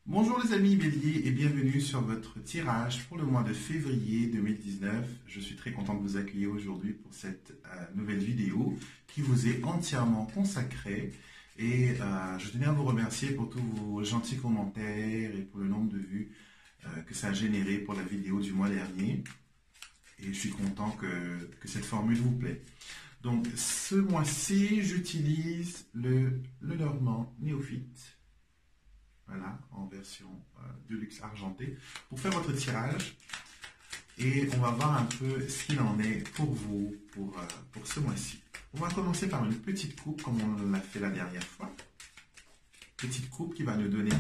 Bonjour les amis béliers et bienvenue sur votre tirage pour le mois de février 2019. Je suis très content de vous accueillir aujourd'hui pour cette nouvelle vidéo qui vous est entièrement consacrée et je tenais à vous remercier pour tous vos gentils commentaires et pour le nombre de vues que ça a généré pour la vidéo du mois dernier et je suis content que cette formule vous plaît. Donc ce mois-ci j'utilise le Lenormand Néophyte. Voilà, en version de luxe argenté, pour faire votre tirage. Et on va voir un peu ce qu'il en est pour vous, pour ce mois-ci. On va commencer par une petite coupe, comme on l'a fait la dernière fois. Petite coupe qui va nous donner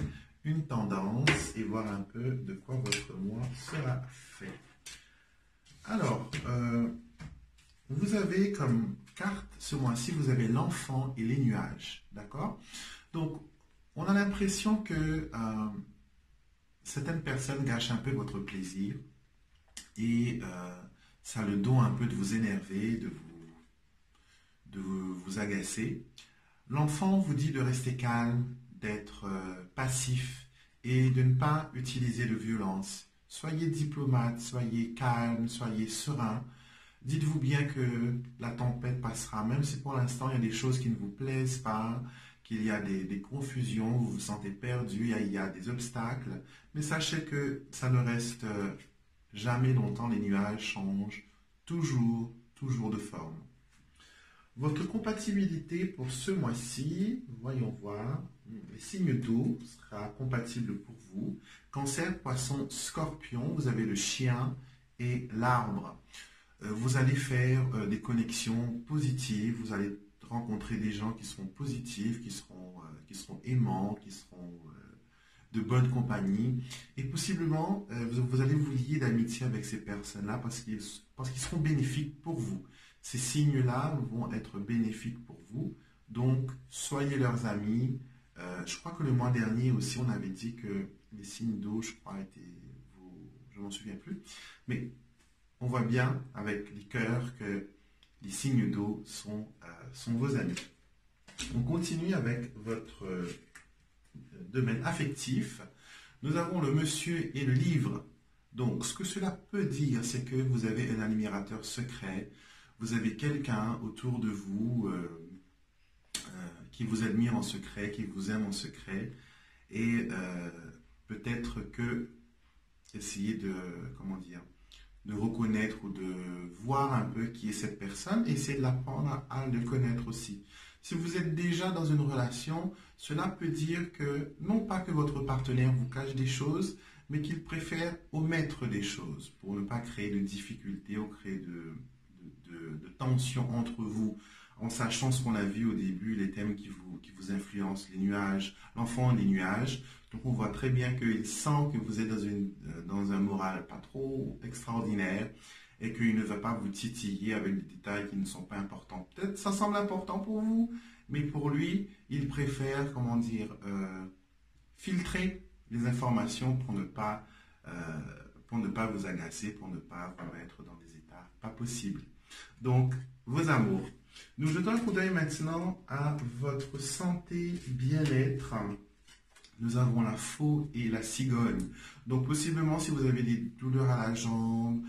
une tendance et voir un peu de quoi votre mois sera fait. Alors, vous avez comme carte ce mois-ci, vous avez l'enfant et les nuages, d'accord? Donc, on a l'impression que certaines personnes gâchent un peu votre plaisir et ça a le don un peu de vous énerver, de vous agacer. L'enfant vous dit de rester calme, d'être passif et de ne pas utiliser de violence. Soyez diplomate, soyez calme, soyez serein. Dites-vous bien que la tempête passera, même si pour l'instant il y a des choses qui ne vous plaisent pas, qu'il y a des confusions, vous vous sentez perdu, il y a des obstacles, mais sachez que ça ne reste jamais longtemps, les nuages changent toujours de forme. Votre compatibilité pour ce mois-ci, voyons voir, les signes d'eau sera compatible pour vous. Cancer, poisson, scorpion, vous avez le chien et l'arbre. Vous allez faire des connexions positives, vous allez rencontrer des gens qui seront positifs, qui seront aimants, qui seront de bonne compagnie. Et possiblement, vous allez vous lier d'amitié avec ces personnes-là parce qu'ils seront bénéfiques pour vous. Ces signes-là vont être bénéfiques pour vous. Donc, soyez leurs amis. Je crois que le mois dernier aussi, on avait dit que les signes d'eau, je crois, étaient... Je m'en souviens plus. Mais on voit bien avec les cœurs que les signes d'eau sont vos amis. On continue avec votre domaine affectif. Nous avons le monsieur et le livre. Donc, ce que cela peut dire, c'est que vous avez un admirateur secret. Vous avez quelqu'un autour de vous qui vous admire en secret, qui vous aime en secret. Et peut-être que essayez de, comment dire, de reconnaître ou de voir un peu qui est cette personne et essayer de l'apprendre à le connaître aussi. Si vous êtes déjà dans une relation, cela peut dire que, non pas que votre partenaire vous cache des choses, mais qu'il préfère omettre des choses pour ne pas créer de difficultés ou créer de tensions entre vous, en sachant ce qu'on a vu au début, les thèmes qui vous influencent, les nuages, l'enfant des nuages. Donc on voit très bien qu'il sent que vous êtes dans un moral pas trop extraordinaire et qu'il ne va pas vous titiller avec des détails qui ne sont pas importants. Peut-être ça semble important pour vous, mais pour lui, il préfère, comment dire, filtrer les informations pour ne pas vous agacer, pour ne pas vous mettre dans des états pas possibles. Donc, vos amours. Nous jetons un coup d'œil maintenant à votre santé, bien-être. Nous avons la faux et la cigogne. Donc, possiblement, si vous avez des douleurs à la jambe,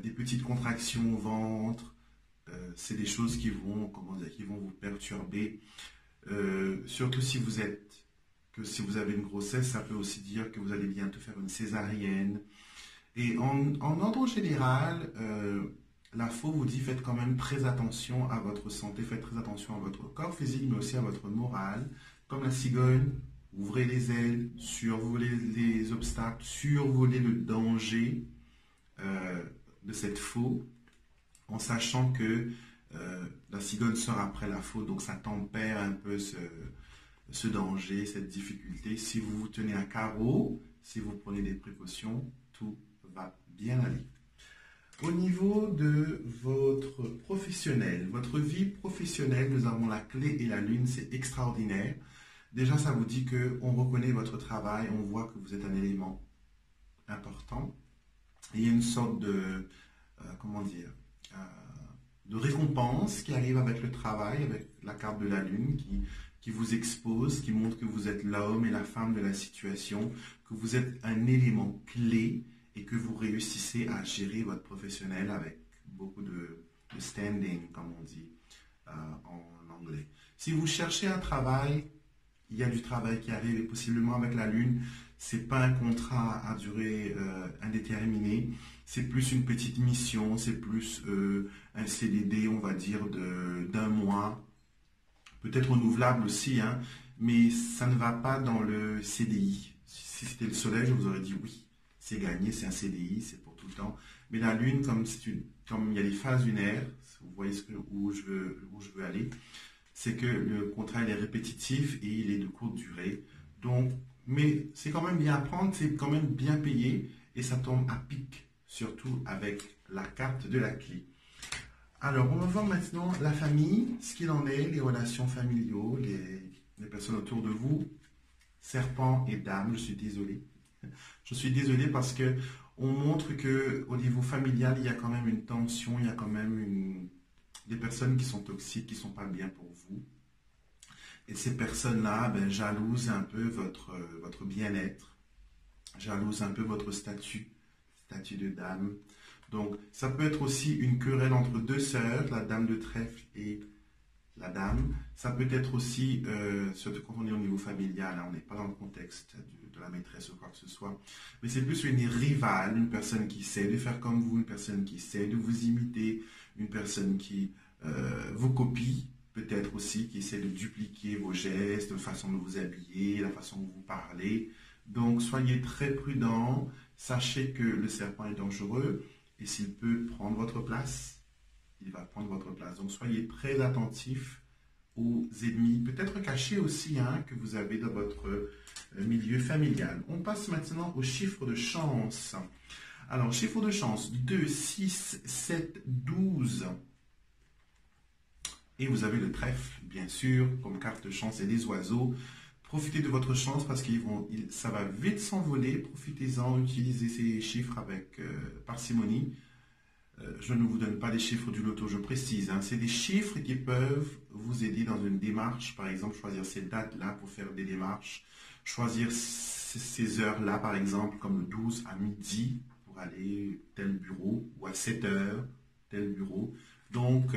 des petites contractions au ventre, c'est des choses qui vont, comment dire, qui vont vous perturber. Surtout si vous avez une grossesse, ça peut aussi dire que vous allez bientôt faire une césarienne. Et en ordre général, la faux vous dit faites quand même très attention à votre santé, faites très attention à votre corps physique, mais aussi à votre morale. Comme la cigogne, ouvrez les ailes, survolez les obstacles, survolez le danger de cette faux, en sachant que la cigogne sort après la faux, donc ça tempère un peu ce danger, cette difficulté. Si vous vous tenez à carreau, si vous prenez des précautions, tout va bien aller. Au niveau de votre professionnel, votre vie professionnelle, nous avons la clé et la lune, c'est extraordinaire. Déjà, ça vous dit qu'on reconnaît votre travail, on voit que vous êtes un élément important. Et il y a une sorte de, comment dire, de récompense qui arrive avec le travail, avec la carte de la lune qui vous expose, qui montre que vous êtes l'homme et la femme de la situation, que vous êtes un élément clé et que vous réussissez à gérer votre professionnel avec beaucoup de standing, comme on dit en anglais. Si vous cherchez un travail, il y a du travail qui arrive et possiblement avec la lune, c'est pas un contrat à durée indéterminée, c'est plus une petite mission, c'est plus un CDD, on va dire, d'un mois, peut-être renouvelable aussi, hein, mais ça ne va pas dans le CDI. Si c'était le soleil, je vous aurais dit oui, c'est gagné, c'est un CDI, c'est pour tout le temps. Mais la lune, comme il y a les phases lunaires, vous voyez où je veux aller, c'est que le contrat il est répétitif et il est de courte durée. Donc, mais c'est quand même bien à prendre, c'est quand même bien payé et ça tombe à pic, surtout avec la carte de la clé. Alors, on va voir maintenant la famille, ce qu'il en est, les relations familiaux, les personnes autour de vous, serpent et dame, je suis désolé. Je suis désolé parce que on montre que au niveau familial, il y a quand même une tension, il y a quand même des personnes qui sont toxiques, qui ne sont pas bien pour vous. Et ces personnes-là jalousent un peu votre bien-être, jalousent un peu votre statut de dame. Donc, ça peut être aussi une querelle entre deux sœurs, la dame de trèfle et la dame. Ça peut être aussi, surtout quand on est au niveau familial, hein, on n'est pas dans le contexte de la maîtresse ou quoi que ce soit, mais c'est plus une rivale, une personne qui essaie de faire comme vous, une personne qui essaie de vous imiter, une personne qui vous copie, peut-être aussi, qui essaie de dupliquer vos gestes, la façon de vous habiller, la façon de vous parler. Donc, soyez très prudents, sachez que le serpent est dangereux, et s'il peut prendre votre place, il va prendre votre place. Donc, soyez très attentifs aux ennemis, peut-être cachés aussi, hein, que vous avez dans votre milieu familial. On passe maintenant aux chiffres de chance. Alors, chiffre de chance, 2, 6, 7, 12. Et vous avez le trèfle, bien sûr, comme carte de chance et des oiseaux. Profitez de votre chance parce que ça va vite s'envoler. Profitez-en, utilisez ces chiffres avec parcimonie. Je ne vous donne pas les chiffres du loto, je précise. Hein. C'est des chiffres qui peuvent vous aider dans une démarche. Par exemple, choisir ces dates-là pour faire des démarches. Choisir ces heures-là, par exemple, comme le 12 à midi pour aller tel bureau ou à 7 heures, tel bureau. Donc,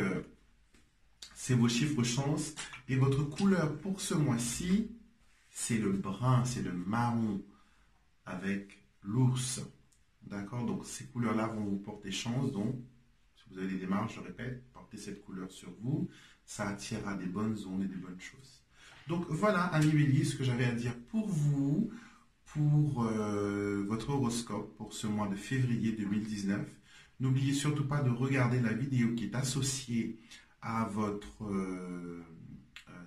c'est vos chiffres chance. Et votre couleur pour ce mois-ci, c'est le brun, c'est le marron avec l'ours. D'accord? Donc, ces couleurs-là vont vous porter chance. Donc, si vous avez des démarches, je répète, portez cette couleur sur vous. Ça attirera des bonnes ondes et des bonnes choses. Donc, voilà, amis béliers, ce que j'avais à dire pour vous, pour votre horoscope pour ce mois de février 2019. N'oubliez surtout pas de regarder la vidéo qui est associée à votre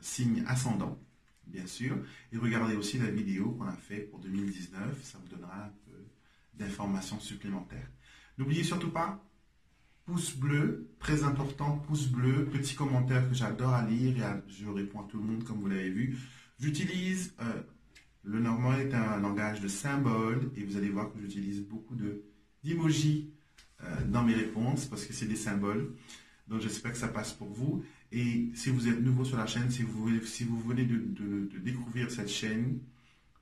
signe ascendant, bien sûr. Et regardez aussi la vidéo qu'on a faite pour 2019. Ça vous donnera un peu d'informations supplémentaires. N'oubliez surtout pas, pouce bleu, très important, pouce bleu, petit commentaire que j'adore à lire et je réponds à tout le monde comme vous l'avez vu. J'utilise, le normand est un langage de symboles et vous allez voir que j'utilise beaucoup d'emojis dans mes réponses parce que c'est des symboles. Donc j'espère que ça passe pour vous. Et si vous êtes nouveau sur la chaîne, si vous venez de découvrir cette chaîne,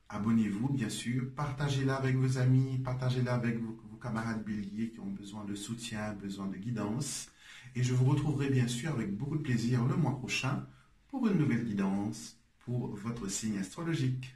abonnez-vous, bien sûr. Partagez-la avec vos amis, partagez-la avec vos camarades béliers qui ont besoin de soutien, besoin de guidance. Et je vous retrouverai bien sûr avec beaucoup de plaisir le mois prochain pour une nouvelle guidance pour votre signe astrologique.